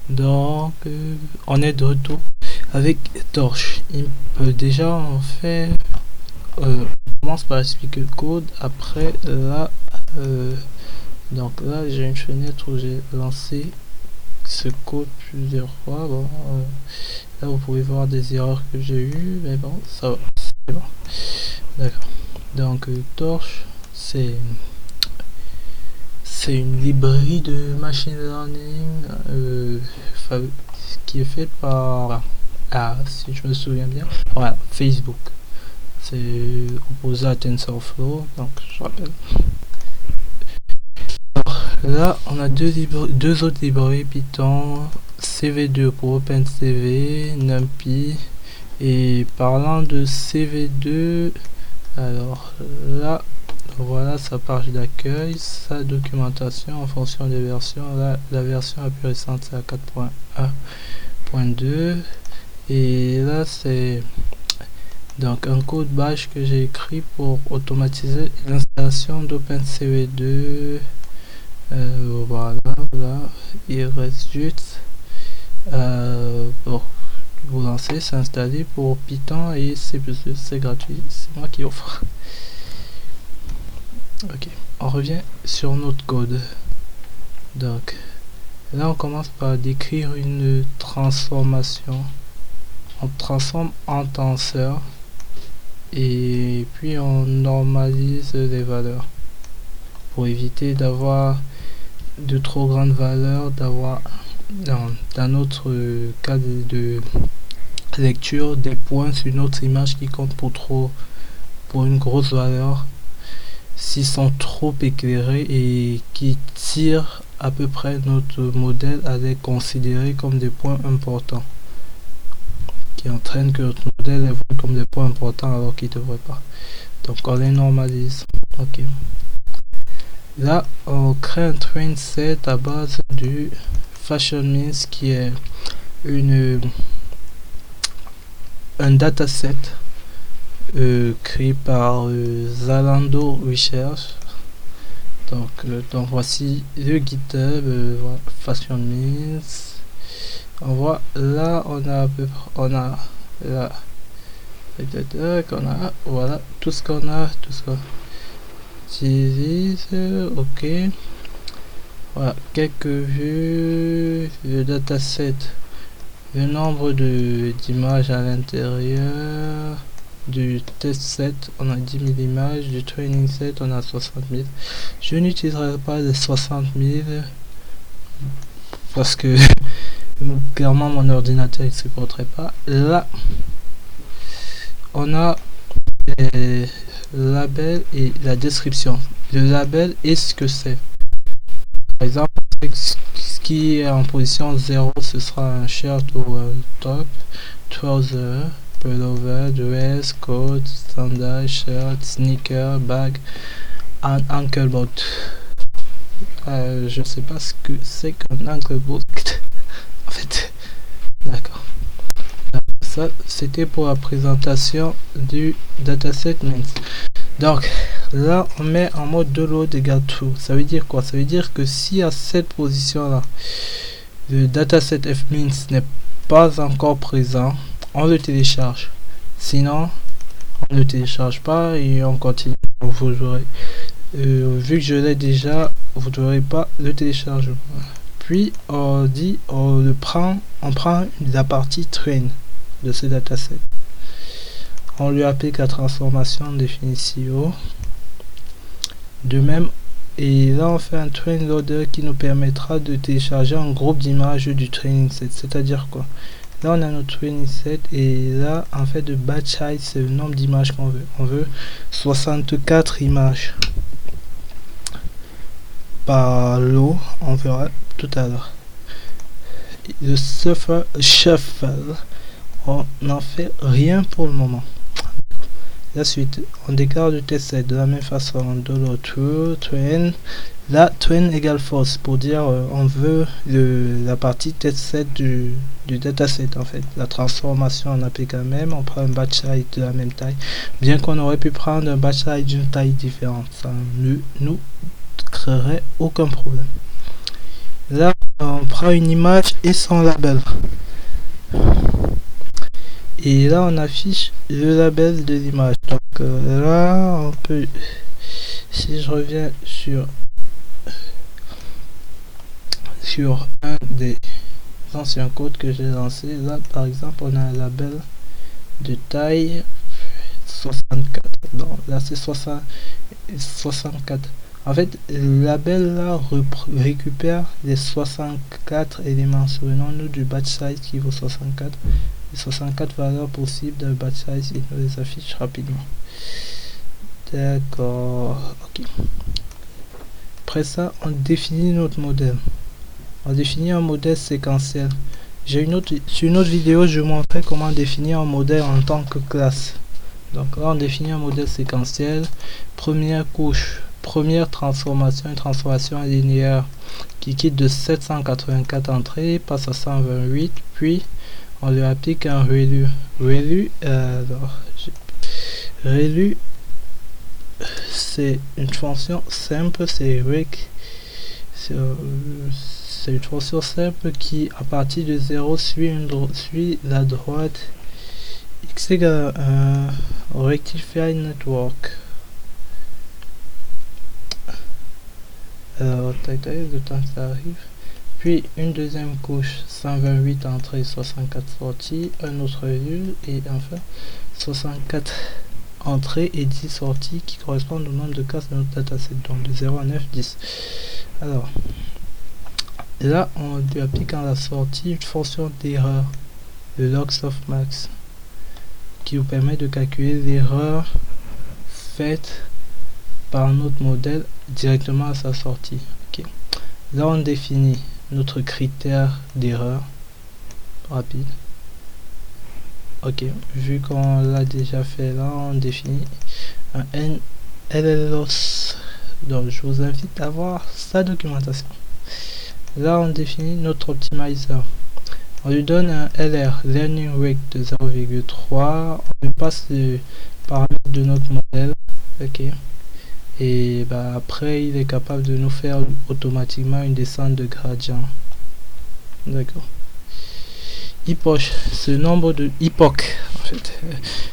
Donc, on est de retour avec Torch. Déjà, on commence par expliquer le code. Après, là, donc là, j'ai une fenêtre où j'ai lancé ce code plusieurs fois. Bon, là, vous pouvez voir des erreurs que j'ai eues, mais bon, ça va, c'est bon. D'accord. Donc, Torch, c'est une librairie de machine learning qui est faite par, si je me souviens bien, voilà, Facebook. C'est opposé à TensorFlow, donc je rappelle. Alors, là, on a deux autres librairies Python, CV2 pour OpenCV, NumPy. Et parlant de CV2, alors là, voilà sa page d'accueil, sa documentation en fonction des versions. Là, la version la plus récente c'est la 4.1.2 et là c'est donc un code bash que j'ai écrit pour automatiser l'installation d'OpenCV2. Voilà, là il reste juste pour vous lancer, s'installer pour Python et C++, c'est gratuit, c'est moi qui offre. Ok, on revient sur notre code. Donc là on commence par décrire une transformation. On transforme en tenseur et puis on normalise les valeurs pour éviter d'avoir de trop grandes valeurs, d'avoir dans notre cas de lecture des points sur notre image qui comptent pour une grosse valeur s'ils sont trop éclairés et qui tirent à peu près notre modèle à les considérer comme des points importants, qui entraînent que notre modèle est vu comme des points importants alors qu'il ne devrait pas. Donc on les normalise. Ok. Là on crée un train set à base du fashion means qui est un dataset créé par Zalando Research. Donc voici le GitHub, voilà, fashion means. On voit là on a là voilà tout ce qu'on utilise. Ok, voilà quelques vues, le dataset, le nombre d'images à l'intérieur du test set, on a 10 000 images, du training set on a 60 000. Je n'utiliserai pas les 60 000 parce que clairement mon ordinateur ne supporterait pas. Là on a les labels et la description. Le label est ce que c'est. Par exemple, ce qui est en position 0 ce sera un shirt ou un top, trouser, pullover, dress, coat, sandal, shirt, sneaker, bag, and ankle boot. Je sais pas ce que c'est qu'un ankle boot en fait. D'accord. Ça c'était pour la présentation du dataset main. Donc là on met en mode de load égale true. Ça veut dire quoi? Ça veut dire que si à cette position là le dataset fmin n'est pas encore présent, on le télécharge. Sinon on ne le télécharge pas et on continue. Vous aurez vu que je l'ai déjà, vous n'aurez pas le téléchargement. Puis on prend la partie train de ce dataset. On lui applique la transformation définition. De même, et là on fait un train loader qui nous permettra de télécharger un groupe d'images du training set. C'est-à-dire quoi? Là on a notre training set et là en fait de batch size c'est le nombre d'images qu'on veut. On veut 64 images par lot, on verra tout à l'heure. Le shuffle, on n'en fait rien pour le moment. La suite, on déclare le test set de la même façon, $true, train. Là, train égale false pour dire on veut la partie test set du dataset en fait. La transformation on applique la même, on prend un batch size de la même taille, bien qu'on aurait pu prendre un batch size d'une taille différente, ça ne nous créerait aucun problème. Là, on fera une image et son label. Et là on affiche le label de l'image. Donc là on peut, si je reviens sur un des anciens codes que j'ai lancé, là par exemple on a un label de taille 64. Donc là c'est 64. En fait, le label là récupère les 64 éléments. Souvenons-nous du batch size qui vaut 64. Les 64 valeurs possibles d'un batch size, il nous les affiche rapidement. D'accord. Ok. Après ça, on définit notre modèle. On définit un modèle séquentiel. Sur une autre vidéo, je montrais comment définir un modèle en tant que classe. Donc là, on définit un modèle séquentiel. Première couche. Première transformation, une transformation linéaire qui quitte de 784 entrées, passe à 128, puis on lui applique un ReLU. ReLU, ReLU, c'est une fonction simple, c'est une fonction simple qui, à partir de 0, suit la droite x égale un rectified network. Alors, le temps que ça arrive. Puis une deuxième couche, 128 entrées, 64 sorties, un autre ReLU, et enfin 64 entrées et 10 sorties qui correspondent au nombre de cases de notre dataset, donc de 0 à 9, 10. Alors, là, on lui applique à la sortie une fonction d'erreur, le log softmax, qui vous permet de calculer l'erreur faite par notre modèle directement à sa sortie. Okay. Là on définit notre critère d'erreur rapide. Ok, vu qu'on l'a déjà fait, là on définit un LLOS. Donc je vous invite à voir sa documentation. Là on définit notre optimizer. On lui donne un LR, learning rate, de 0,3. On lui passe le paramètre de notre modèle. Ok. Et bah, après il est capable de nous faire automatiquement une descente de gradient. D'accord. Epoch, c'est le nombre de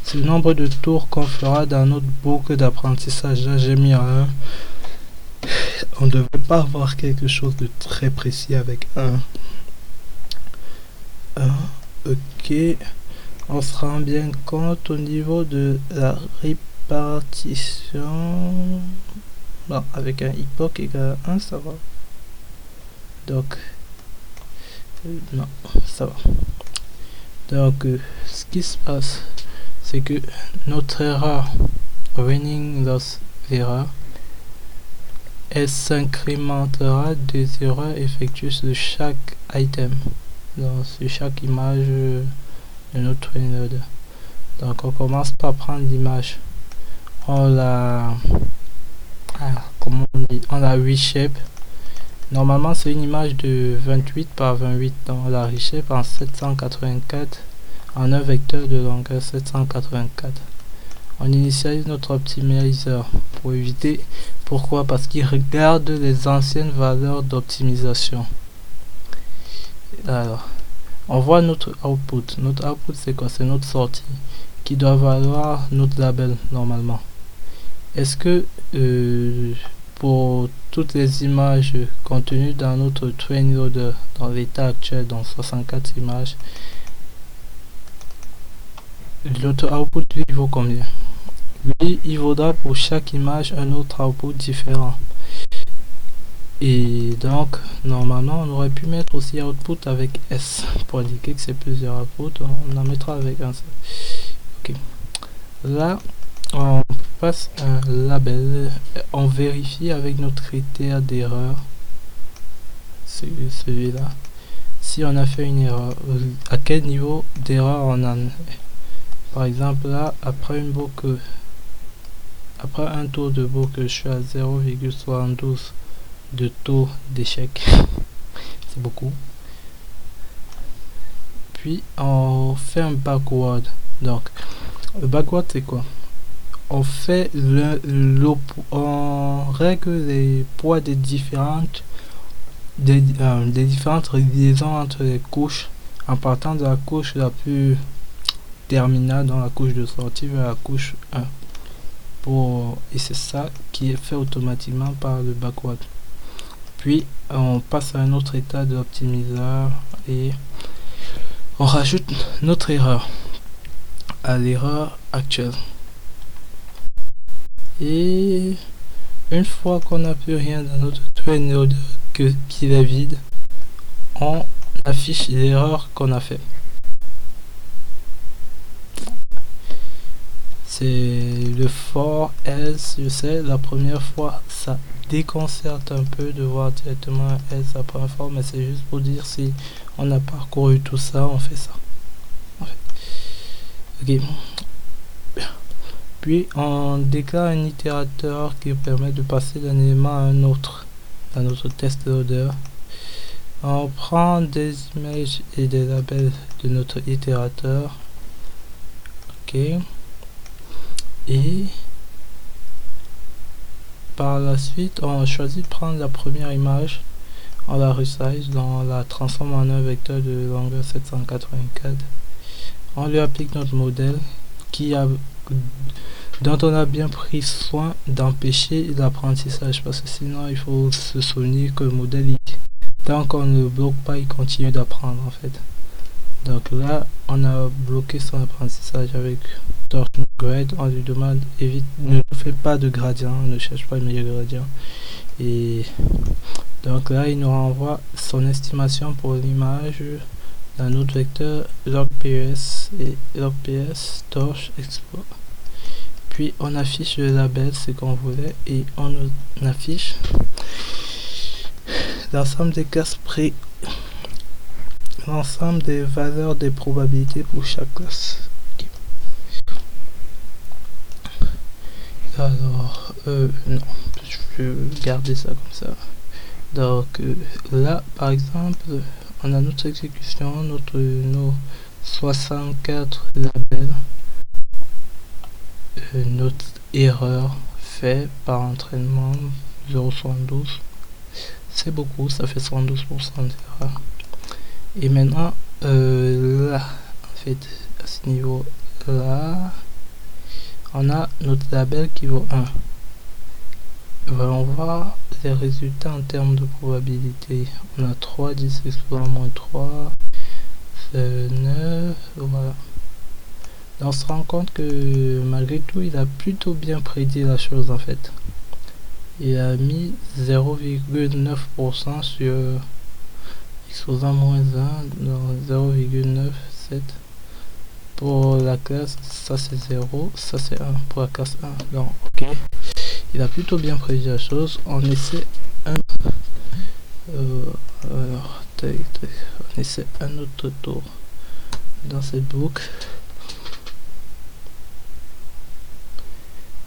c'est le nombre de tours qu'on fera dans notre boucle d'apprentissage. Là j'ai mis un 1. On ne devrait pas avoir quelque chose de très précis avec 1. Ok. On se rend bien compte au niveau de la partition. Bon, avec un epoch égale 1, ça va. Donc, non, ça va. Donc, ce qui se passe, c'est que notre erreur, running loss error, elle s'incrémentera des erreurs effectuées sur chaque item, donc sur chaque image de notre node. Donc, on commence par prendre l'image. On la reshape. Normalement c'est une image de 28 par 28, donc on la reshape en 784 en un vecteur de longueur 784. On initialise notre optimizer pour éviter. Pourquoi? Parce qu'il regarde les anciennes valeurs d'optimisation. Alors on voit notre output. Notre output c'est quoi? C'est notre sortie qui doit valoir notre label normalement. Est-ce que pour toutes les images contenues dans notre train loader dans l'état actuel, dans 64 images, l'autre output lui vaut combien? Lui, il vaudra pour chaque image un autre output différent. Et donc, normalement, on aurait pu mettre aussi output avec S pour indiquer que c'est plusieurs outputs. On en mettra avec un seul. Ok. Là, on passe un label, on vérifie avec notre critère d'erreur, c'est celui-là, si on a fait une erreur, à quel niveau d'erreur on en est. Par exemple là, après une boucle, après un tour de boucle, je suis à 0,72 de taux d'échec. C'est beaucoup. Puis on fait un backward. Donc le backward c'est quoi? On fait on règle les poids des différentes des différentes liaisons entre les couches en partant de la couche la plus terminale dans la couche de sortie vers la couche 1 et c'est ça qui est fait automatiquement par le backward. Puis on passe à un autre état de l'optimiseur et on rajoute notre erreur à l'erreur actuelle. Et une fois qu'on n'a plus rien dans notre train order qui est vide, on affiche l'erreur qu'on a fait. C'est le for else, je sais, la première fois ça déconcerte un peu de voir directement else la première fois, mais c'est juste pour dire si on a parcouru tout ça, on fait ça. Ok. Puis on déclare un itérateur qui permet de passer d'un élément à un autre dans notre test loader. On prend des images et des labels de notre itérateur. Ok. Et par la suite, on choisit de prendre la première image, on la resize, on la transforme en un vecteur de longueur 784. On lui applique notre modèle dont on a bien pris soin d'empêcher l'apprentissage, parce que sinon il faut se souvenir que le modèle, tant qu'on ne bloque pas, il continue d'apprendre en fait. Donc là, on a bloqué son apprentissage avec TorchGrade. On lui demande ne fait pas de gradient, ne cherche pas le meilleur gradient. Et donc là, il nous renvoie son estimation pour l'image dans notre vecteur logps et logps torch export. Puis on affiche le label, ce qu'on voulait, et on affiche l'ensemble des classes l'ensemble des valeurs des probabilités pour chaque classe. Okay. Alors, non, je vais garder ça comme ça. Donc là, par exemple, on a notre exécution, nos 64 labels, notre erreur fait par entraînement 0,72. C'est beaucoup, ça fait 112% d'erreur. Et maintenant, là, en fait, à ce niveau là, on a notre label qui vaut 1. On va voir les résultats en termes de probabilité. On a 3, 10 exposant moins 3, c'est 9, voilà. Et on se rend compte que malgré tout, il a plutôt bien prédit la chose en fait. Il a mis 0,9% sur exposant moins 1 dans 0,97. Pour la classe, ça c'est 0, ça c'est 1 pour la classe 1. Donc, ok. Il a plutôt bien prédit la chose. On essaie un. Alors, on essaie un autre tour dans cette boucle.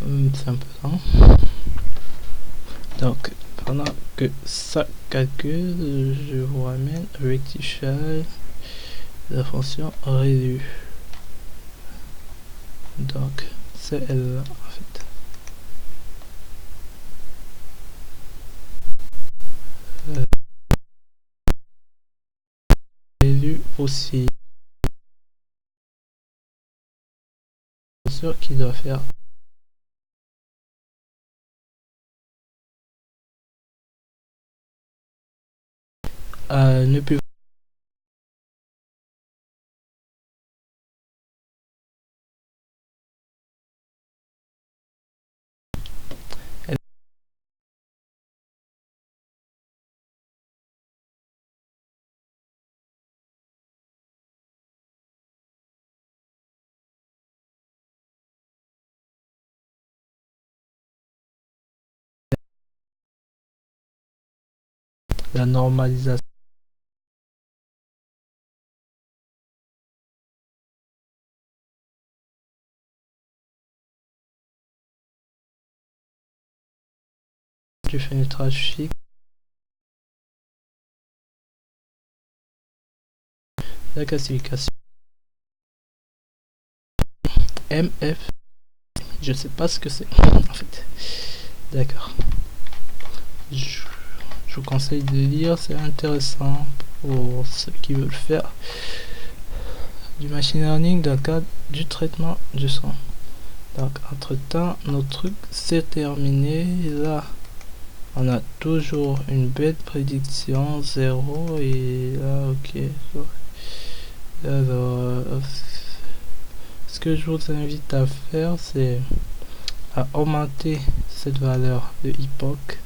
C'est un peu lent. Donc, pendant que ça calcule, je vous ramène rectify la fonction redo. Donc, c'est elle là en fait. Redo aussi. Bien sûr qu'il doit faire ne plus la normalisation du fenêtrage fixe, la classification MF, je sais pas ce que c'est en fait. D'accord. Je vous conseille de lire, c'est intéressant pour ceux qui veulent faire du machine learning dans le cadre du traitement du son. Donc entre temps notre truc c'est terminé. Là on a toujours une belle prédiction 0 et là ok. Alors ce que je vous invite à faire c'est à augmenter cette valeur de époque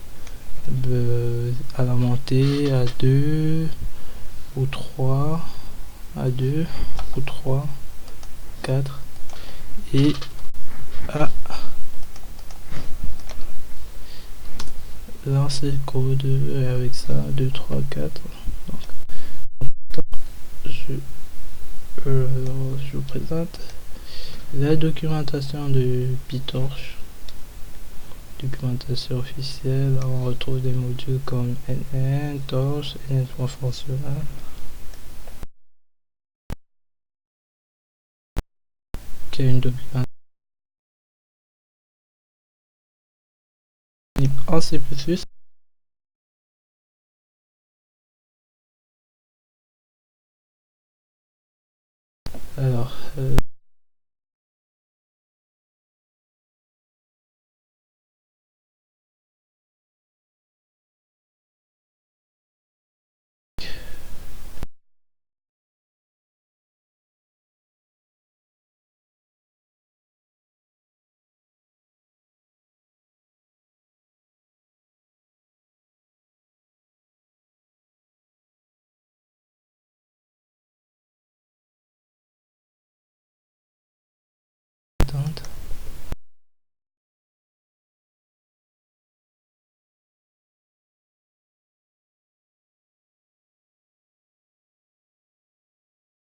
à la montée à 2 ou 3, à 2 ou 3, 4 et à lancer le code avec ça 2, 3, 4. Donc, je vous présente la documentation de PyTorch. Documentation officielle, on retrouve des modules comme NN, Torch, NN.fonctionnel. Qui a une documentation en C++. Alors,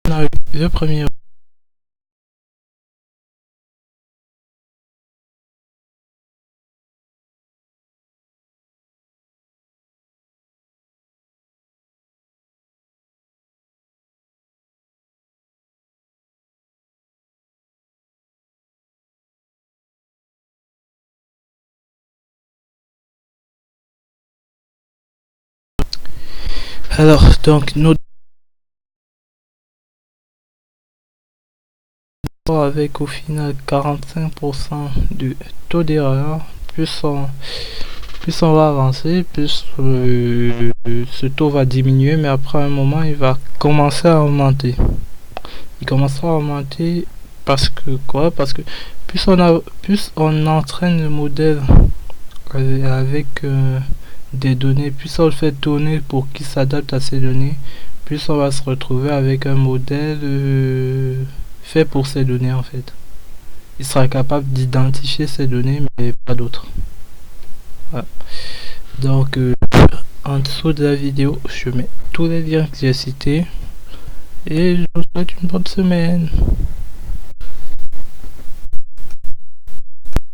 on a eu le premier. Alors, donc, nous avec au final 45% du taux d'erreur, plus on va avancer, plus ce taux va diminuer, mais après un moment, il va commencer à augmenter. Il commencera à augmenter parce que quoi? Parce que plus on entraîne le modèle avec des données, plus on le fait tourner pour qu'il s'adapte à ces données, plus on va se retrouver avec un modèle fait pour ces données en fait. Il sera capable d'identifier ces données mais pas d'autres. Voilà. Donc en dessous de la vidéo je mets tous les liens que j'ai cités et je vous souhaite une bonne semaine.